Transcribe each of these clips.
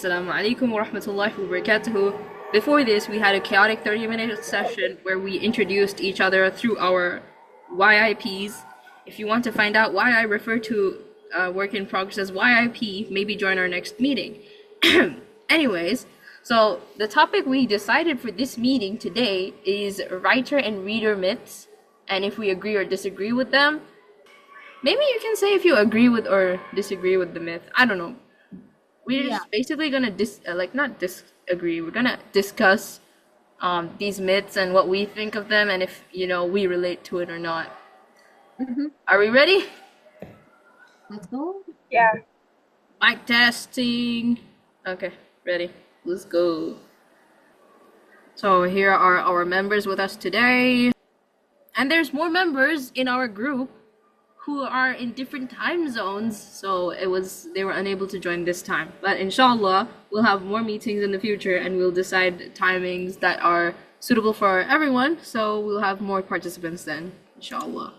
Assalamu alaikum wa rahmatullahi wa barakatuhu. Before this, we had a chaotic 30-minute session where we introduced each other through our YIPs. If you want to find out why I refer to work in progress as YIP, maybe join our next meeting. Anyways, so the topic we decided for this meeting today is writer and reader myths, and if we agree or disagree with them. Maybe you can say if you agree with or disagree with the myth. I don't know. We're Yeah. just basically gonna not disagree. We're gonna discuss these myths and what we think of them, and if we relate to it or not. Are we ready? Let's go. Yeah. Mic testing. Okay, ready. Let's go. So here are our members with us today, and there's more members in our group who are in different time zones, so they were unable to join this time. But inshallah, we'll have more meetings in the future and we'll decide timings that are suitable for everyone, so we'll have more participants then, inshallah.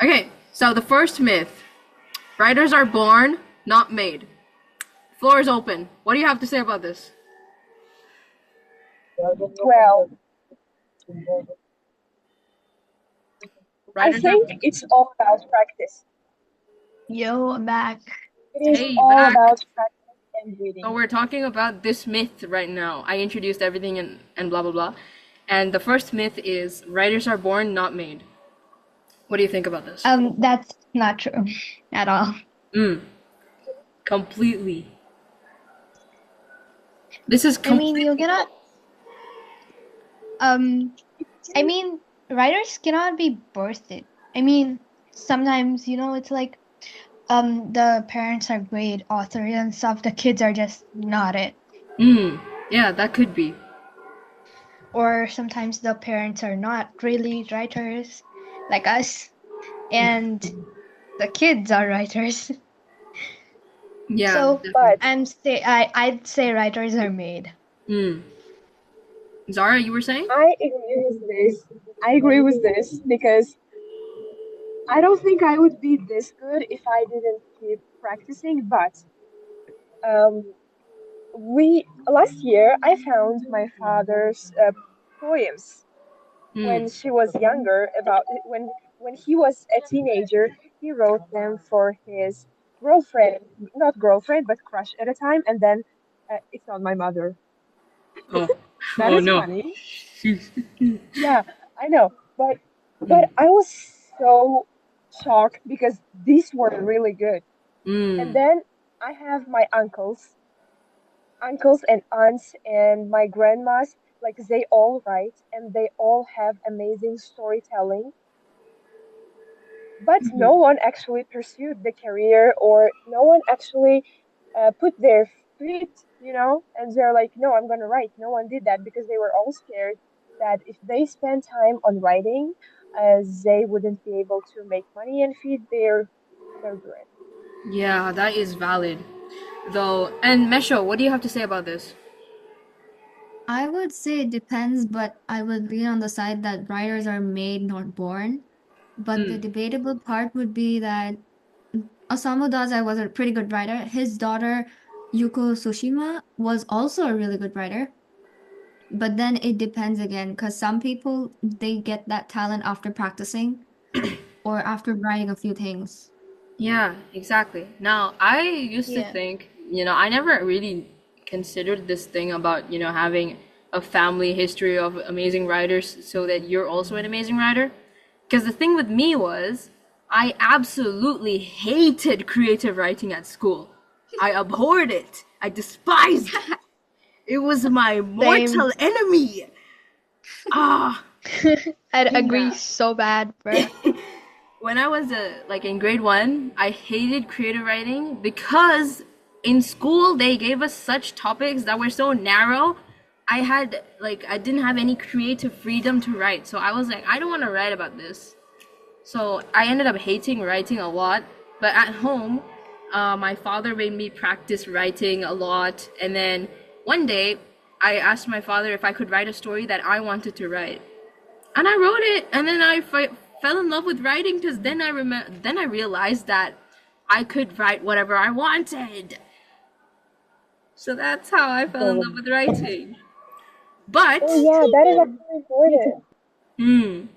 Okay, so the first myth. Writers are born, not made. Floor is open. What do you have to say about this? Well, I think it's all about practice. Yo, I'm back. It is Hey, all back. about practice and reading. So we're talking about this myth right now. I introduced everything and blah blah blah. And the first myth is writers are born, not made. What do you think about this? That's not true at all. Completely. This is I mean, you cannot. I mean, writers cannot be birthed. I mean, sometimes it's like, the parents are great authors and stuff. The kids are just not it. Yeah, that could be. Or sometimes the parents are not really writers, like us, and the kids are writers. Yeah. So, definitely. I'd say writers are made. Zara, you were saying? I agree with this because I don't think I would be this good if I didn't keep practicing. But last year I found my father's poems when she was younger. About when he was a teenager, he wrote them for his girlfriend, not girlfriend, but crush at a time, and then it's not my mother. Oh. That Oh is no. funny. Yeah, I know, but I was so shocked because these were really good. And then I have my uncles and aunts and my grandmas, like they all write and they all have amazing storytelling. But no one actually pursued the career, or no one actually put their feet, and they're like, no, I'm gonna write. No one did that because they were all scared that if they spend time on writing, they wouldn't be able to make money and feed their children. Yeah, that is valid. Though, and Mesho, what do you have to say about this? I would say it depends, but I would lean on the side that writers are made, not born. But the debatable part would be that Osamu Dazai was a pretty good writer. His daughter, Yuko Tsushima, was also a really good writer. But then it depends again, because some people, they get that talent after practicing or after writing a few things. Yeah, exactly. Now, I used to Yeah. think, I never really considered this thing about, having a family history of amazing writers so that you're also an amazing writer. Because the thing with me was, I absolutely hated creative writing at school. I abhorred it. I despised it. It was my mortal enemy. Ah. I'd agree Yeah. so bad, bro. When I was in grade 1, I hated creative writing because in school they gave us such topics that were so narrow. I didn't have any creative freedom to write. So I was like, I don't want to write about this. So I ended up hating writing a lot. But at home, my father made me practice writing a lot. And then one day, I asked my father if I could write a story that I wanted to write. And I wrote it, and then I fell in love with writing because then I realized that I could write whatever I wanted. So that's how I fell in love with writing. But Oh yeah, that is actually important.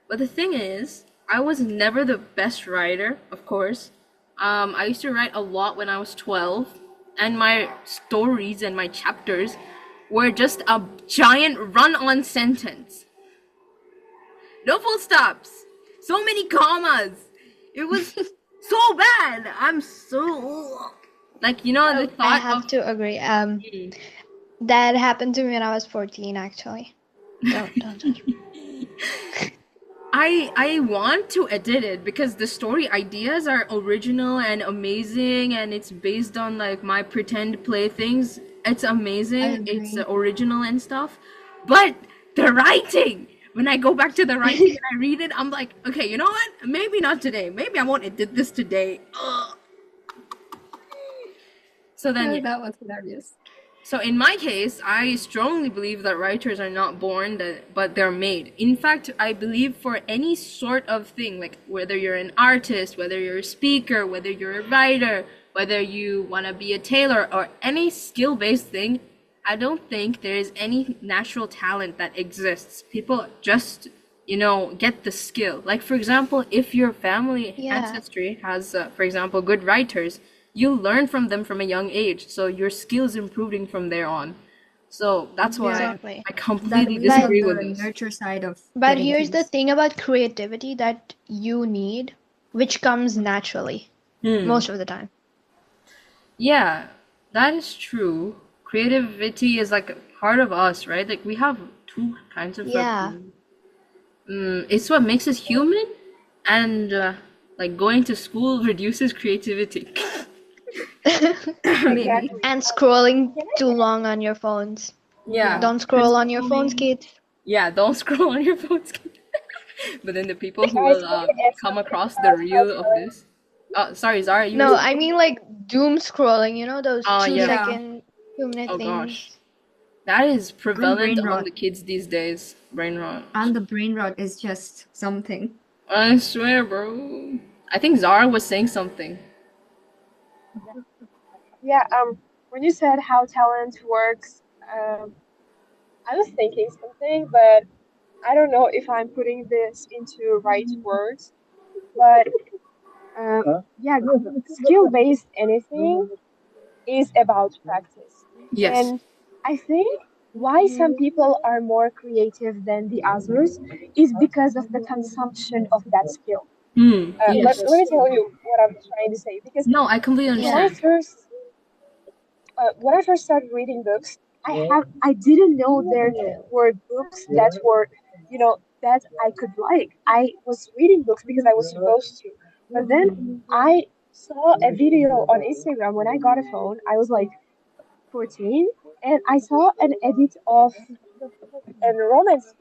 but the thing is, I was never the best writer, of course. I used to write a lot when I was 12, and my stories and my chapters were just a giant run-on sentence. No full stops. So many commas. It was so bad. I'm so like, you know, the I thought have of to agree. That happened to me when I was 14, actually. Don't judge me. I want to edit it because the story ideas are original and amazing, and it's based on like my pretend play things. It's I amazing. It's agree. original and stuff. But the writing, when I go back to the writing and I read it, I'm like, okay, you know what? Maybe not today. Maybe I won't edit this today. Ugh. So then, Oh, yeah. that was hilarious. So in my case, I strongly believe that writers are not born, but they're made. In fact, I believe for any sort of thing, like whether you're an artist, whether you're a speaker, whether you're a writer, whether you want to be a tailor, or any skill-based thing, I don't think there is any natural talent that exists. People just, get the skill. Like, for example, if your family Yeah. ancestry has, for example, good writers, you learn from them from a young age, so your skills improving from there on. So that's why Exactly. I That completely leads on disagree the with this. nurture side of But getting here's the things. thing about creativity that you need, which comes naturally most of the time. Yeah, that is true. Creativity is like a part of us, right? Like we have two kinds of Yeah. it's what makes us human, and like going to school reduces creativity. Maybe. Exactly. And scrolling Can I too long on your phones. Yeah. Don't scroll on your phones, Scrolling. kids. Yeah, don't scroll on your phones. But then the people who guys, will can I ask come something across the about how reel of talent? this. Sorry, Zara, you were No, saying? I mean like doom scrolling, those Oh, two yeah. Yeah. second, 2 minute Oh things. gosh. That is prevalent brain among rot. the kids these days. Brain rot. And the brain rot is just something. I swear, bro. I think Zara was saying something. Yeah, when you said how talent works, I was thinking something, but I don't know if I'm putting this into right words. But yeah, skill-based anything is about practice. Yes. And I think why some people are more creative than the others is because of the consumption of that skill. Yes. Let me tell you what I'm trying to say. Because No, I completely when I understand. first started reading books, I didn't know there were books that were, that I could like. I was reading books because I was supposed to. But then I saw a video on Instagram when I got a phone. I was like 14, and I saw an edit of a romance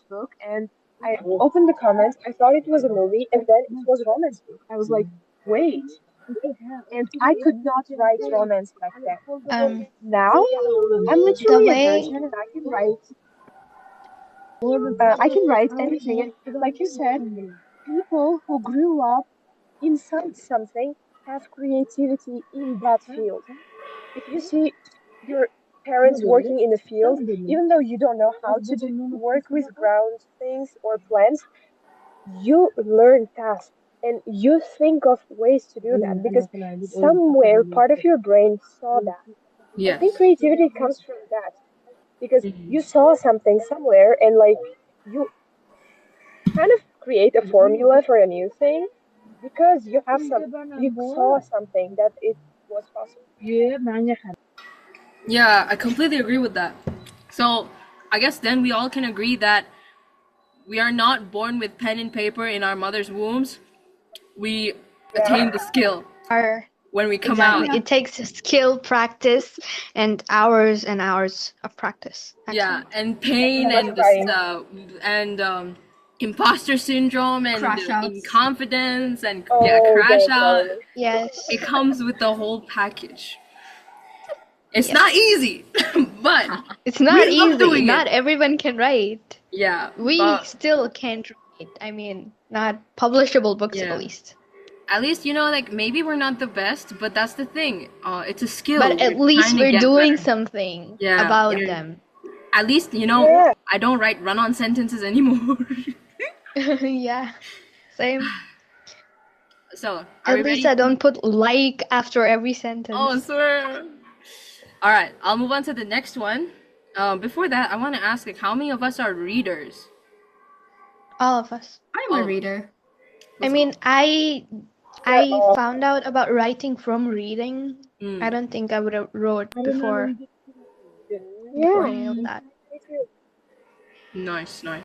book, and I opened the comments. I thought it was a movie, and then it was a romance book. I was like, wait. And I could not write romance back then. Now I'm The literally a way, virgin, and I can write anything. And like you said, people who grew up inside something have creativity in that field. If you see your parents working in the field, even though you don't know how to work with ground things or plants, you learn fast and you think of ways to do that because somewhere part of your brain saw that. I think Yes. creativity comes from that because you saw something somewhere and like you kind of create a formula for a new thing because you saw something that it was possible. Yeah, I completely agree with that. So, I guess then we all can agree that we are not born with pen and paper in our mother's wombs. We attain the skill are when we come exactly. out. It takes skill, practice, and hours of practice. Yeah, Actually. and pain How about and crying? imposter syndrome and Crash outs. inconfidence and Oh, crash don't out. tell me. Yes. It comes with the whole package. It's Yes. not easy, but It's not we love easy. doing Not it. everyone can write. Yeah, We but still can't write. I mean, not publishable books at yeah. least. at least like maybe we're not the best, but that's the thing. It's a skill. But at We're least trying to we're get doing better. something Yeah, about we're- them. At least Yeah. I don't write run-on sentences anymore. Yeah, same. So, are At we least ready? I don't put like after every Oh, sentence. swear. All right, I'll move on to the next one. Before that, I want to ask, like, how many of us are readers? All of us. I'm All a of us. reader. I Let's mean, I all. found out about writing from reading. go. I don't think I would have wrote I remember before you did too. before Yeah. any of Mm. that. Me too. Nice, nice.